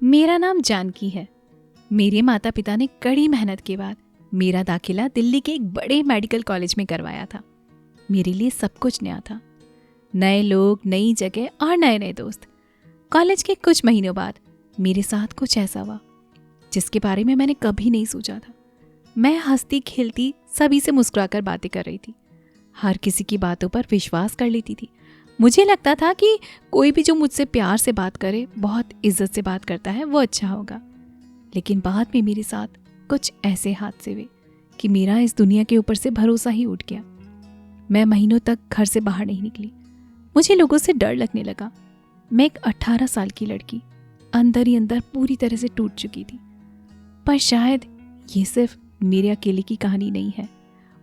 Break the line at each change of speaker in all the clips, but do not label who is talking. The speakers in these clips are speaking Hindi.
मेरा नाम जानकी है। मेरे माता पिता ने कड़ी मेहनत के बाद मेरा दाखिला दिल्ली के एक बड़े मेडिकल कॉलेज में करवाया था। मेरे लिए सब कुछ नया था, नए लोग, नई जगह और नए नए दोस्त। कॉलेज के कुछ महीनों बाद मेरे साथ कुछ ऐसा हुआ जिसके बारे में मैंने कभी नहीं सोचा था। मैं हंसती खेलती सभी से मुस्कुराकर बातें कर रही थी, हर किसी की बातों पर विश्वास कर लेती थी। मुझे लगता था कि कोई भी जो मुझसे प्यार से बात करे, बहुत इज्जत से बात करता है, वो अच्छा होगा। लेकिन बाद में मेरे साथ कुछ ऐसे हादसे हुए कि मेरा इस दुनिया के ऊपर से भरोसा ही उठ गया। मैं महीनों तक घर से बाहर नहीं निकली। मुझे लोगों से डर लगने लगा। मैं एक 18 साल की लड़की अंदर ही अंदर पूरी तरह से टूट चुकी थी। पर शायद ये सिर्फ मेरे अकेले की कहानी नहीं है,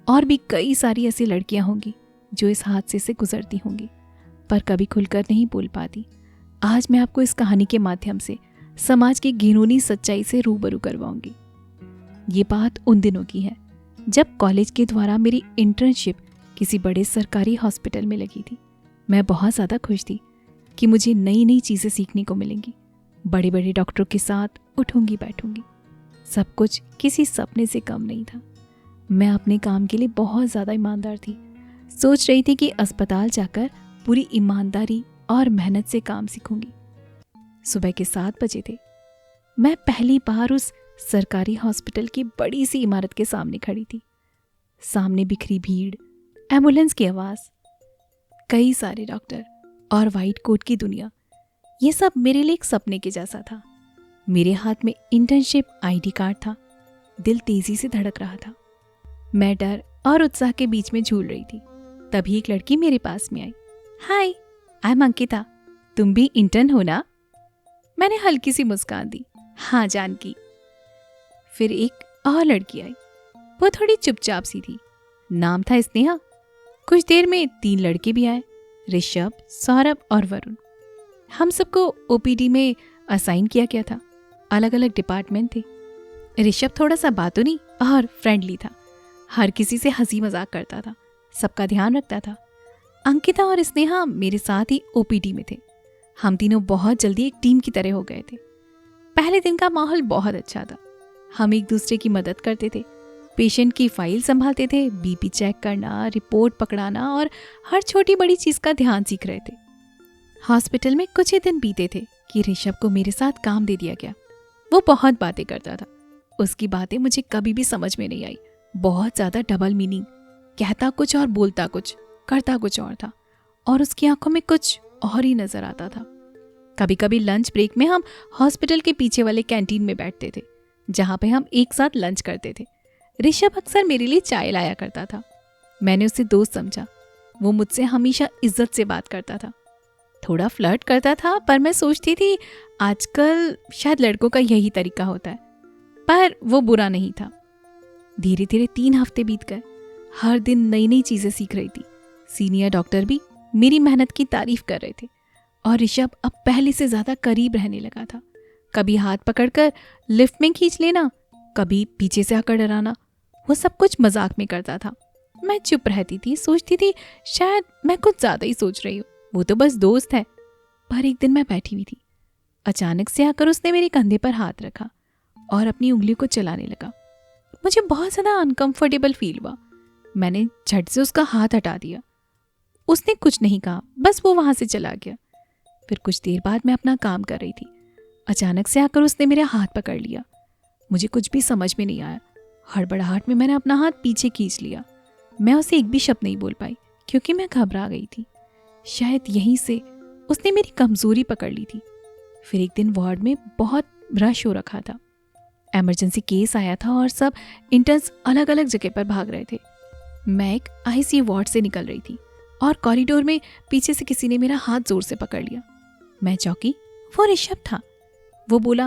और भी कई सारी ऐसी लड़कियां होंगी जो इस हादसे से गुजरती होंगी पर कभी खुलकर नहीं बोल पाती। आज मैं आपको इस कहानी के माध्यम से समाज की घिनौनी सच्चाई से रूबरू करवाऊंगी। ये बात उन दिनों की है जब कॉलेज के द्वारा मेरी इंटर्नशिप किसी बड़े सरकारी हॉस्पिटल में लगी थी। मैं बहुत ज़्यादा खुश थी कि मुझे नई नई चीज़ें सीखने को मिलेंगी। बड़े बड़े डॉक्टरों के साथ उठूंगी बैठूंगी। सब कुछ किसी सपने से कम नहीं था। मैं अपने काम के लिए बहुत ज़्यादा ईमानदार थी। सोच रही थी कि अस्पताल जाकर पूरी ईमानदारी और मेहनत से काम सीखूंगी। सुबह के 7 बजे थे। मैं पहली बार उस सरकारी हॉस्पिटल की बड़ी सी इमारत के सामने खड़ी थी। सामने बिखरी भीड़, एम्बुलेंस की आवाज़, कई सारे डॉक्टर और वाइट कोट की दुनिया। ये सब मेरे लिए एक सपने के जैसा था। मेरे हाथ में इंटर्नशिप आईडी कार्ड था। दिल तेजी से धड़क रहा था। मैं डर और उत्साह के बीच में झूल रही थी। तभी एक लड़की मेरे पास में आई। हाय, आई एम अंकिता। तुम भी इंटर्न हो ना? मैंने हल्की सी मुस्कान दी। हाँ जानकी। फिर एक और लड़की आई। वो थोड़ी चुपचाप सी थी। नाम था स्नेहा। कुछ देर में 3 लड़के भी आए, ऋषभ, सौरभ और वरुण। हम सबको ओपीडी में असाइन किया गया था। अलग अलग डिपार्टमेंट थे। ऋषभ थोड़ा सा बातूनी और फ्रेंडली था। हर किसी से हंसी मजाक करता था, सबका ध्यान रखता था। अंकिता और स्नेहा मेरे साथ ही ओपीडी में थे। हम तीनों बहुत जल्दी एक टीम की तरह हो गए थे। पहले दिन का माहौल बहुत अच्छा था। हम एक दूसरे की मदद करते थे, पेशेंट की फाइल संभालते थे, बीपी चेक करना, रिपोर्ट पकड़ाना और हर छोटी बड़ी चीज का ध्यान सीख रहे थे। हॉस्पिटल में कुछ ही दिन बीते थे कि ऋषभ को मेरे साथ काम दे दिया गया। वो बहुत बातें करता था। उसकी बातें मुझे कभी भी समझ में नहीं आई। बहुत ज्यादा डबल मीनिंग, कहता कुछ और बोलता कुछ, करता कुछ और था, और उसकी आंखों में कुछ और ही नजर आता था। कभी कभी लंच ब्रेक में हम हॉस्पिटल के पीछे वाले कैंटीन में बैठते थे, जहां पे हम एक साथ लंच करते थे। ऋषभ अक्सर मेरे लिए चाय लाया करता था। मैंने उसे दोस्त समझा। वो मुझसे हमेशा इज्जत से बात करता था, थोड़ा फ्लर्ट करता था, पर मैं सोचती थी आजकल शायद लड़कों का यही तरीका होता है। पर वो बुरा नहीं था। धीरे धीरे 3 हफ्ते बीत गए। हर दिन नई नई चीजें सीख रही थी। सीनियर डॉक्टर भी मेरी मेहनत की तारीफ कर रहे थे, और ऋषभ अब पहले से ज्यादा करीब रहने लगा था। कभी हाथ पकड़कर लिफ्ट में खींच लेना, कभी पीछे से आकर डराना। वो सब कुछ मजाक में करता था। मैं चुप रहती थी, सोचती थी शायद मैं कुछ ज्यादा ही सोच रही हूँ, वो तो बस दोस्त है। पर एक दिन मैं बैठी हुई थी। अचानक से आकर उसने मेरे कंधे पर हाथ रखा और अपनी उंगली को चलाने लगा। मुझे बहुत ज्यादा अनकंफर्टेबल फील हुआ। मैंने झट से उसका हाथ हटा दिया। उसने कुछ नहीं कहा, बस वो वहां से चला गया। फिर कुछ देर बाद मैं अपना काम कर रही थी। अचानक से आकर उसने मेरा हाथ पकड़ लिया। मुझे कुछ भी समझ में नहीं आया। हड़बड़ाहट में मैंने अपना हाथ पीछे खींच लिया। मैं उसे एक भी शब्द नहीं बोल पाई क्योंकि मैं घबरा गई थी। शायद यहीं से उसने मेरी कमजोरी पकड़ ली थी। फिर एक दिन वार्ड में बहुत रश हो रखा था। इमरजेंसी केस आया था और सब इंटर्न्स अलग अलग जगह पर भाग रहे थे। मैं एक आईसीयू वार्ड से निकल रही थी और कॉरिडोर में पीछे से किसी ने मेरा हाथ जोर से पकड़ लिया। मैं चौंकी। वो ऋषभ था। वो बोला,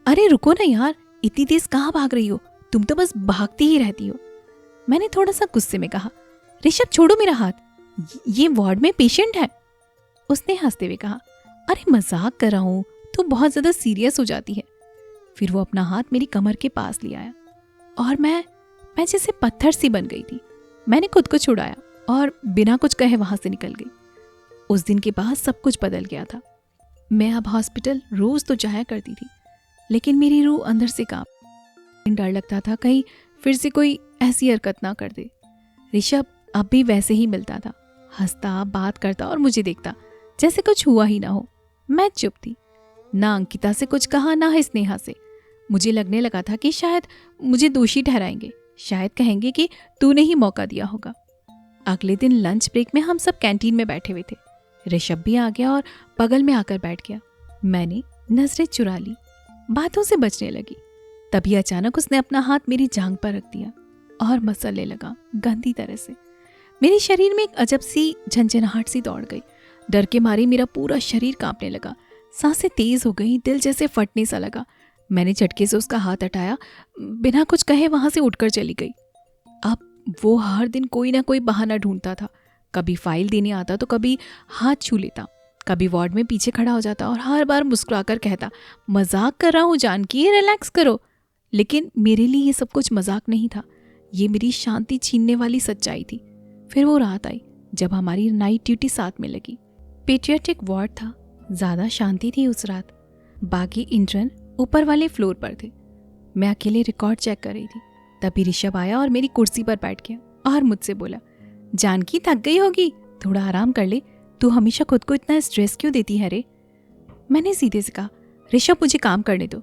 अरे रुको ना यार, इतनी तेज कहाँ भाग रही हो? तुम तो बस भागती ही रहती हो। मैंने थोड़ा सा गुस्से में कहा, ऋषभ छोड़ो मेरा हाथ, ये वार्ड में पेशेंट है। उसने हंसते हुए कहा, अरे मजाक कर रहा हूं, तो बहुत ज्यादा सीरियस हो जाती है। फिर वो अपना हाथ मेरी कमर के पास ले आया और मैं जैसे पत्थर सी बन गई थी। मैंने खुद को छुड़ाया और बिना कुछ कहे वहां से निकल गई। उस दिन के बाद सब कुछ बदल गया था। मैं अब हॉस्पिटल रोज तो जाया करती थी, लेकिन मेरी रूह अंदर से कांप। डर लगता था कहीं फिर से कोई ऐसी हरकत ना कर दे। ऋषभ अब भी वैसे ही मिलता था, हंसता, बात करता और मुझे देखता जैसे कुछ हुआ ही ना हो। मैं चुप थी, ना अंकिता से कुछ कहा ना स्नेहा से। मुझे लगने लगा था कि शायद मुझे दोषी ठहराएंगे, शायद कहेंगे कि तूने ही मौका दिया होगा। अगले दिन लंच ब्रेक में हम सब कैंटीन में बैठे हुए थे। ऋषभ भी आ गया और बगल में आकर बैठ गया। मैंने नजरें चुरा ली, बातों से बचने लगी। तभी अचानक उसने अपना हाथ मेरी जांघ पर रख दिया और मसलने लगा गंदी तरह से। मेरे शरीर में एक अजब सी झंझनाहट सी दौड़ गई। डर के मारे मेरा पूरा शरीर कांपने लगा, सांसें तेज हो गई, दिल जैसे फटने सा लगा। मैंने झटके से उसका हाथ हटाया, बिना कुछ कहे वहां से उठकर चली गई। अब वो हर दिन कोई ना कोई बहाना ढूंढता था। कभी फाइल देने आता तो कभी हाथ छू लेता, कभी वार्ड में पीछे खड़ा हो जाता और हर बार मुस्कुराकर कहता, मजाक कर रहा हूँ जानकी, रिलैक्स करो। लेकिन मेरे लिए ये सब कुछ मजाक नहीं था, ये मेरी शांति छीनने वाली सच्चाई थी। फिर वो रात आई जब हमारी नाइट ड्यूटी साथ में लगी। पेडियाट्रिक वार्ड था, ज्यादा शांति थी उस रात। बाकी इंटर्न ऊपर वाले फ्लोर पर थे। मैं अकेले रिकॉर्ड चेक कर रही थी। तभी ऋषभ आया और मेरी कुर्सी पर बैठ गया और मुझसे बोला, जानकी थक गई होगी, थोड़ा आराम कर ले, तू हमेशा खुद को इतना स्ट्रेस क्यों देती है रे। मैंने सीधे से कहा, ऋषभ मुझे काम करने दो।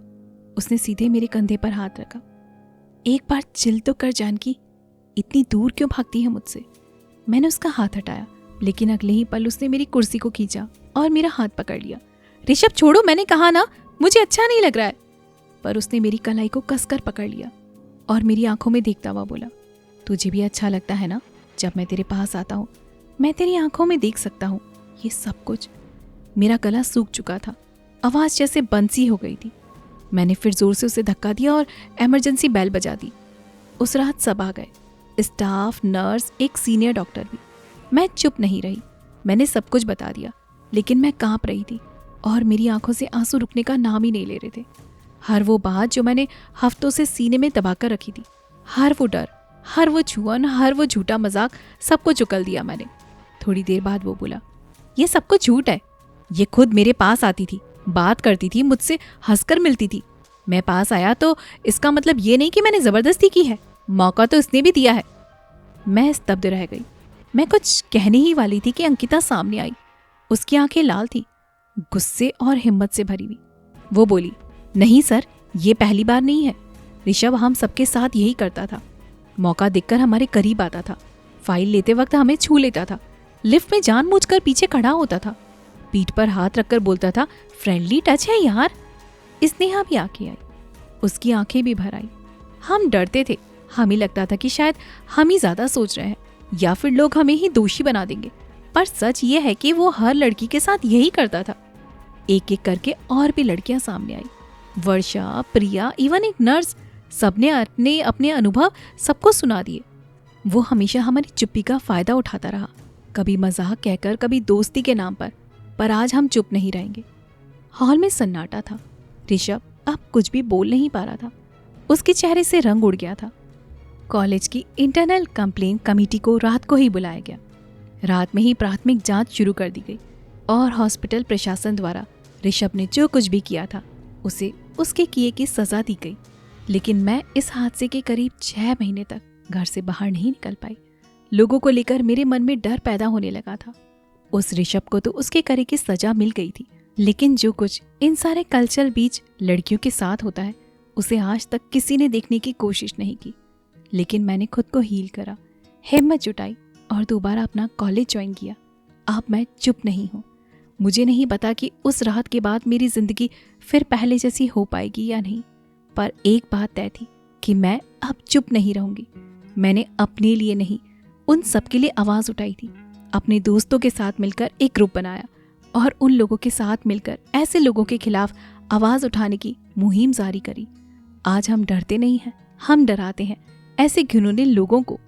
उसने सीधे मेरे कंधे पर हाथ रखा। एक बार चिल तो कर जानकी, इतनी दूर क्यों भागती है मुझसे। मैंने उसका हाथ हटाया, लेकिन अगले ही पल उसने मेरी कुर्सी को खींचा और मेरा हाथ पकड़ लिया। ऋषभ छोड़ो, मैंने कहा ना मुझे अच्छा नहीं लग रहा है। पर उसने मेरी कलाई को कसकर पकड़ लिया और मेरी आंखों में देखता हुआ बोला, तुझे भी अच्छा लगता है ना जब मैं तेरे पास आता हूँ, मैं तेरी आंखों में देख सकता हूँ ये सब कुछ। मेरा गला सूख चुका था, आवाज जैसे बंसी हो गई थी। मैंने फिर जोर से उसे धक्का दिया और इमरजेंसी बेल बजा दी। उस रात सब आ गए, स्टाफ, नर्स, एक सीनियर डॉक्टर भी। मैं चुप नहीं रही, मैंने सब कुछ बता दिया, लेकिन मैं कांप रही थी और मेरी आंखों से आंसू रुकने का नाम ही नहीं ले रहे थे। हर वो बात जो मैंने हफ्तों से सीने में दबाकर रखी थी, हर वो डर, हर वो छुअन, हर वो झूठा मजाक, सब कुछ उगल दिया मैंने। थोड़ी देर बाद वो बोला, ये सब कुछ झूठ है। ये खुद मेरे पास आती थी, बात करती थी, मुझसे हंसकर मिलती थी। मैं पास आया तो इसका मतलब ये नहीं कि मैंने जबरदस्ती की है, मौका तो इसने भी दिया है। मैं स्तब्ध रह गई। मैं कुछ कहने ही वाली थी कि अंकिता सामने आई। उसकी आंखें लाल थी, गुस्से और हिम्मत से भरी हुई। वो बोली, नहीं सर, ये पहली बार नहीं है। ऋषभ हम सबके साथ यही करता था। मौका देखकर हमारे करीब आता था, फाइल लेते वक्त हमें छू लेता था, लिफ्ट में जानबूझकर पीछे खड़ा होता था, पीठ पर हाथ रखकर बोलता था, फ्रेंडली टच है यार। स्नेहा भी आके आई, उसकी आंखें भी भर आई। हम डरते थे, हमें लगता था कि शायद हम ही ज्यादा सोच रहे हैं या फिर लोग हमें ही दोषी बना देंगे। पर सच ये है कि वो हर लड़की के साथ यही करता था। एक एक करके और भी लड़कियां सामने आई, वर्षा, प्रिया, इवन एक नर्स, सबने अपने अपने अनुभव सबको सुना दिए। वो हमेशा हमारी चुप्पी का फायदा उठाता रहा, कभी मजाक कहकर, कभी दोस्ती के नाम पर आज हम चुप नहीं रहेंगे। हॉल में सन्नाटा था। ऋषभ अब कुछ भी बोल नहीं पा रहा था, उसके चेहरे से रंग उड़ गया था। कॉलेज की इंटरनल कंप्लेंट कमेटी को रात को ही बुलाया गया। रात में ही प्राथमिक जांच शुरू कर दी गई और हॉस्पिटल प्रशासन द्वारा ऋषभ ने जो कुछ भी किया था उसे उसके किए की सजा दी गई। लेकिन मैं इस हादसे के करीब 6 महीने तक घर से बाहर नहीं निकल पाई। लोगों को लेकर मेरे मन में डर पैदा होने लगा था। उस ऋषभ को तो उसके करे की सजा मिल गई थी, लेकिन जो कुछ इन सारे कल्चरल बीच लड़कियों के साथ होता है उसे आज तक किसी ने देखने की कोशिश नहीं की। लेकिन मैंने खुद को हील करा, हिम्मत जुटाई और दोबारा अपना कॉलेज ज्वाइन किया। अब मैं चुप नहीं हूँ। मुझे नहीं पता कि उस रात के बाद मेरी जिंदगी फिर पहले जैसी हो पाएगी या नहीं, पर एक बात तय थी कि मैं अब चुप नहीं रहूंगी। मैंने अपने लिए नहीं, उन सबके लिए आवाज उठाई थी। अपने दोस्तों के साथ मिलकर एक ग्रुप बनाया और उन लोगों के साथ मिलकर ऐसे लोगों के खिलाफ आवाज उठाने की मुहिम जारी करी। आज हम डरते नहीं हैं, हम डराते हैं ऐसे घिनौने लोगों को